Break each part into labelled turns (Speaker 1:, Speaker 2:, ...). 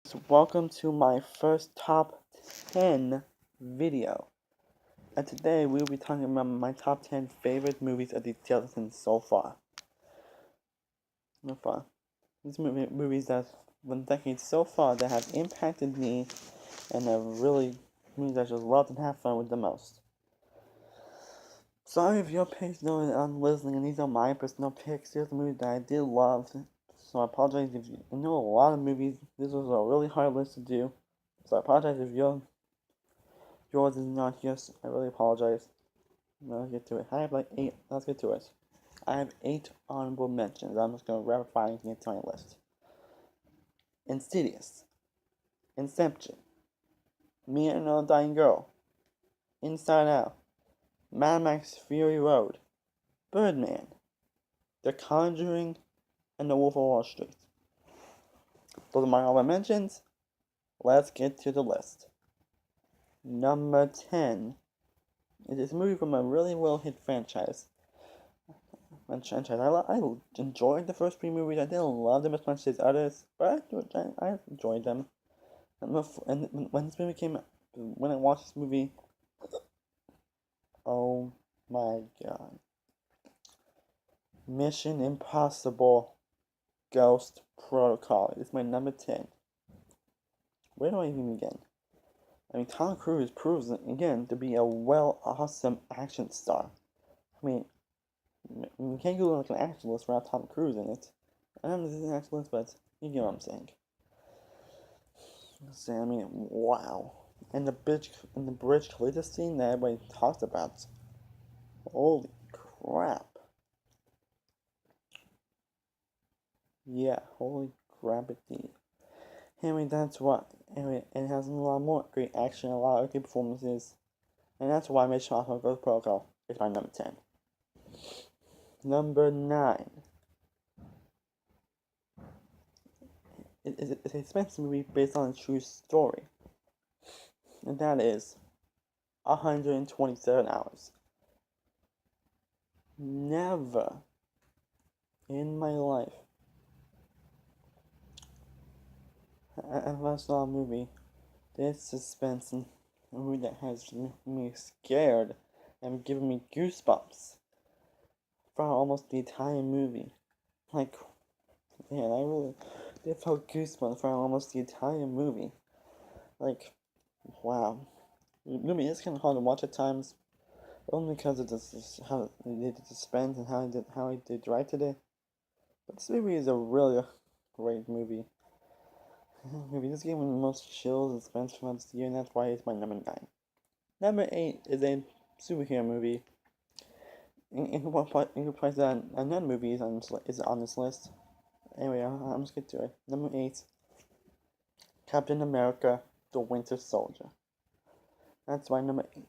Speaker 1: So welcome to my first top 10 video. And today we'll be talking about my top 10 favorite movies of the 2000s so far. These movies that, from decades so far, that have impacted me and have really movies I just loved and have fun with the most. Sorry if your picks know that I'm listening, and these are my personal picks. Here's the movies that I did love. So I apologize if you know a lot of movies. This was a really hard list to do. So I apologize if yours is not here. I really apologize. Let's get to it. I have like 8. Let's get to it. I have 8 honorable mentions. I'm just going to rapid fire and get to my list. Insidious. Inception. Me and Another Dying Girl. Inside Out. Mad Max Fury Road. Birdman. The Conjuring. And The Wolf of Wall Street. Those are my honorable mentions. Let's get to the list. Number 10 is a movie from a really well-hit franchise. I enjoyed the first 3 movies. I didn't love them as much as others, but I enjoyed them. And when this movie came out, when I watched this movie, oh my god. Mission Impossible Ghost Protocol is my number 10. Where do I even begin? I mean, Tom Cruise proves again to be a awesome action star. I mean, you can't go like an action list without Tom Cruise in it. I don't know if this is an action list, but you get what I'm saying. I mean, wow. And the Bridge Khalifa scene that everybody talks about. Holy crap. Yeah, holy crap indeed. Anyway, that's what. Anyway, it has a lot more great action, a lot of good performances. And that's why Mission Impossible Ghost Protocol is my number 10. Number 9. It's a suspense movie based on a true story. And that is 127 Hours. Never in my life have I saw a movie this suspense and a movie that has me scared and given me goosebumps for almost the entire movie. Like, man, I really did feel goosebumps for almost the entire movie. Like, wow. The movie is kind of hard to watch at times, only because of how they did the suspense and how they directed it. But this movie is a really great movie. Maybe this gave me the most chills and suspense from this year, and that's why it's my number 9. Number 8 is a superhero movie. In comparison, another movie is on this list. Anyway, I'm just get to it. Number 8, Captain America: The Winter Soldier. That's my number 8.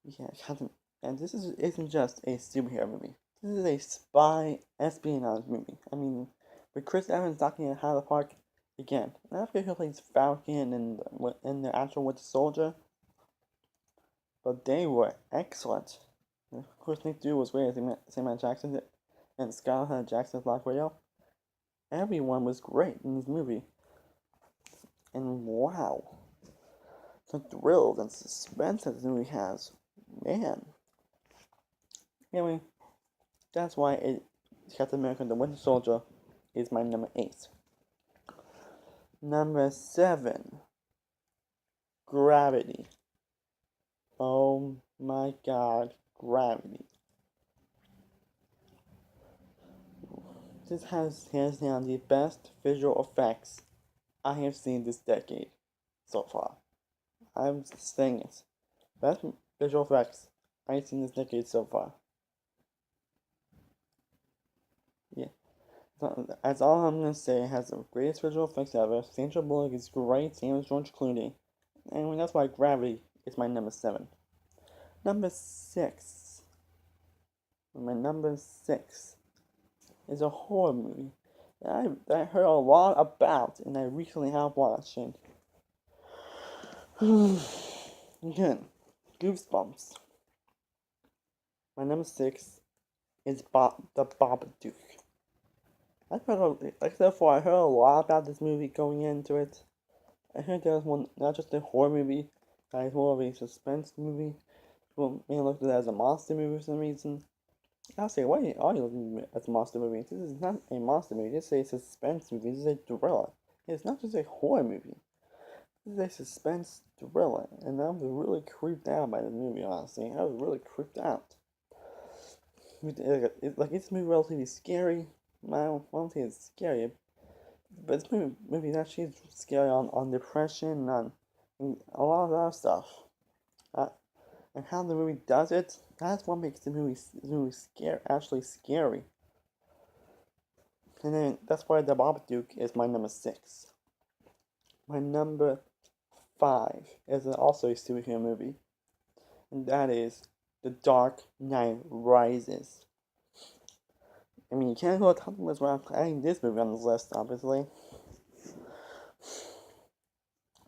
Speaker 1: Yeah, and this isn't just a superhero movie. This is a spy espionage movie. I mean, with Chris Evans knocking it out of the park again. And I forget who plays Falcon and the actual Winter Soldier, but they were excellent. And of course, Nick Fury was great as Samuel Jackson and Scarlett Jackson's Black Widow. Everyone was great in this movie. And wow, the thrills and suspense that this movie has, man. Anyway, that's why Captain America: The Winter Soldier is my number 8. Number 7, Gravity. Oh my god, Gravity. This has hands down the best visual effects I have seen this decade so far. I'm saying it. Best visual effects I've seen this decade so far. Yeah. That's all I'm gonna say. It has the greatest visual effects ever. Sandra Bullock is great, same as George Clooney. And that's why Gravity is my number 7. Number 6. My number 6 is a horror movie that I heard a lot about and I recently have watched. And again, goosebumps. My number 6 is The Babadook. except for I heard a lot about this movie going into it. I heard there was one, not just a horror movie, it's more of a suspense movie. People may look at it as a monster movie for some reason. I'll say, why are you looking at it as a monster movie? This is not a monster movie, this is a suspense movie, this is a thriller. It's not just a horror movie. This is a suspense thriller, and I was really creeped out by this movie, honestly. I was really creeped out. It's movie relatively scary. I won't say it's scary, but this movie is actually scary on depression, on a lot of other stuff. Uh, and how the movie does it, that's what makes the movie actually scary. And then that's why The Babadook is my number 6. My number 5 is also a superhero movie, and that is The Dark Knight Rises. I mean, you can't go to the top of the list without adding this movie on the list, obviously.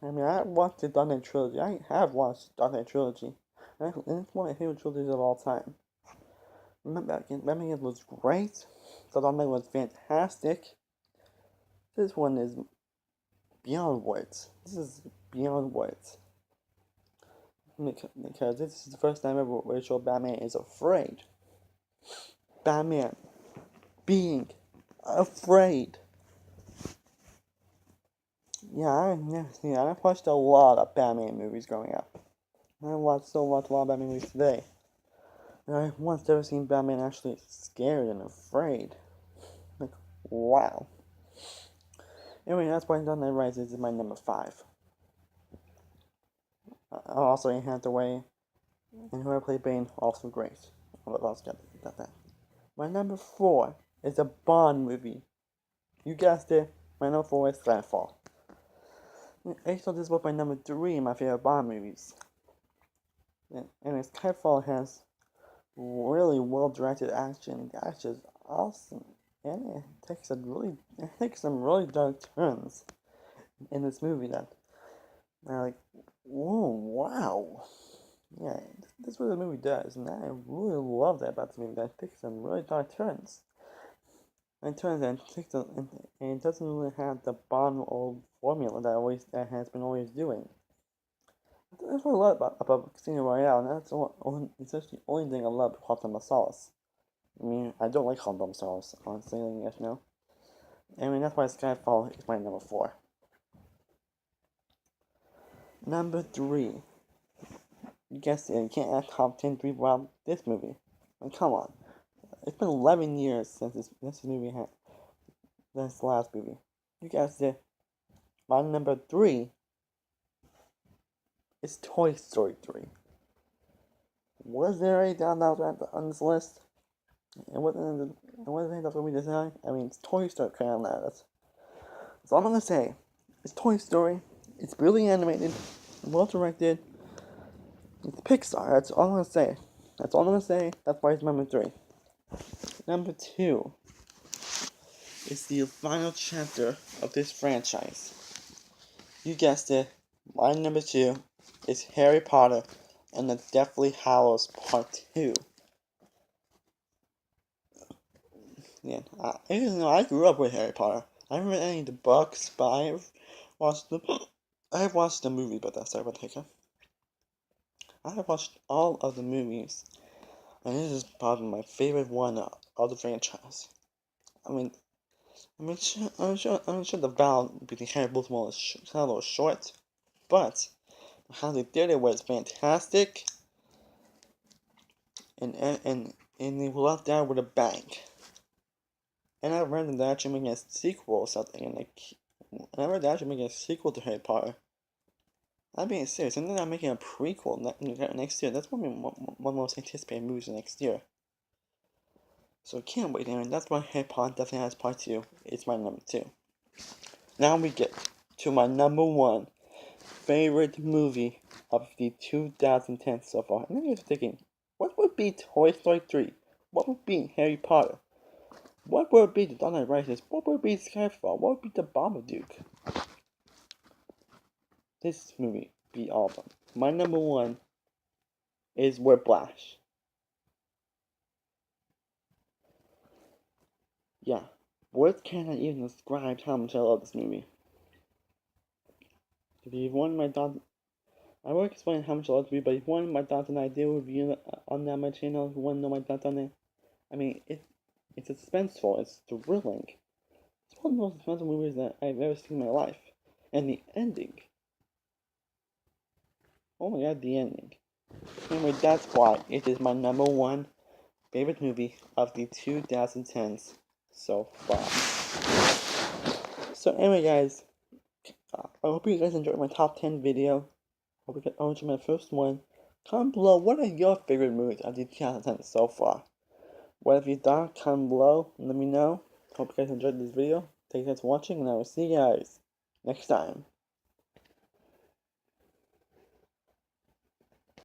Speaker 1: I mean, I watched the Dark Knight trilogy. I have watched the Dark Knight trilogy, and it's one of my favorite trilogies of all time. Batman was great. The Dark Knight was fantastic. This one is beyond words. This is beyond words. Because this is the first time ever where Batman is afraid. Batman being afraid. I watched a lot of Batman movies growing up. I watched a lot of Batman movies today. And I once never seen Batman actually scared and afraid. Like, wow. Anyway, that's why Dark Knight Rises is my number 5. Also, Anne Hathaway and whoever played Bane, also great. Let's get that. My number 4 is a Bond movie. You guessed it, my number 4 is Skyfall. Actually, this was my number 3 in my favorite Bond movies. And Skyfall has really well-directed action. The action is awesome. And it takes some really dark turns in this movie that are like, whoa, wow. Yeah, this is what the movie does, and I really love that about this movie. That it takes some really dark turns. And turns and it doesn't really have the Bond old formula that has been always doing. That's what I love about Casino Royale, and it's actually the only thing I love about Quantum of Solace. I mean, I don't like Quantum of Solace, honestly, letting you guys know. I mean, that's why Skyfall is my number 4. Number 3. You guessed it, you can't add top 10 3 without this movie. I mean, come on. It's been 11 years since this movie had. This last movie. You guessed it. My number 3 is Toy Story 3. Was there a down on this list? It wasn't that's what we decided. I mean, it's Toy Story on that list. So all I'm gonna say is Toy Story. It's brilliantly animated, well directed. It's Pixar. That's all I'm gonna say. That's why it's number 3. Number 2 is the final chapter of this franchise. You guessed it. My number 2 is Harry Potter and the Deathly Hallows Part 2. Yeah, I grew up with Harry Potter. I haven't read any of the books, but I've watched the movie, but that's sorry about the hiccup. I have watched all of the movies, and this is probably my favorite one of the franchise. I'm sure the battle between Harry Potter was a little short, but how they did it was fantastic, and they left out with a bang. And I read that they're actually making a sequel or something, and I read they're actually making a sequel to Harry Potter. I'm being serious, and then I'm making a prequel next year. That's one of my most anticipated movies next year. So I can't wait, and that's why Harry Potter definitely has part 2. It's my number 2. Now we get to my number 1 favorite movie of the 2010 so far. And then you're thinking, what would be Toy Story 3? What would be Harry Potter? What would be The Dark Knight Rises? What would be Skyfall? What would be The Babadook? This movie be all of them. My number 1 is Whiplash. Yeah, Words cannot even describe how much I love this movie. If you wanted my thoughts, I won't explain how much I love this movie, but if you wanted my thoughts on it, I did a review on that on my channel. If you want to know my thoughts on it, I mean, it's suspenseful, it's thrilling. It's one of the most expensive movies that I've ever seen in my life. And the ending. Oh my god, the ending. Anyway, that's why it is my #1 favorite movie of the 2010s so far. So anyway, guys, I hope you guys enjoyed my top 10 video. I hope you guys enjoyed my first one. Comment below, what are your favorite movies of the 2010s so far? What have you thought? Comment below and let me know. Hope you guys enjoyed this video. Thank you guys for watching, and I will see you guys next time.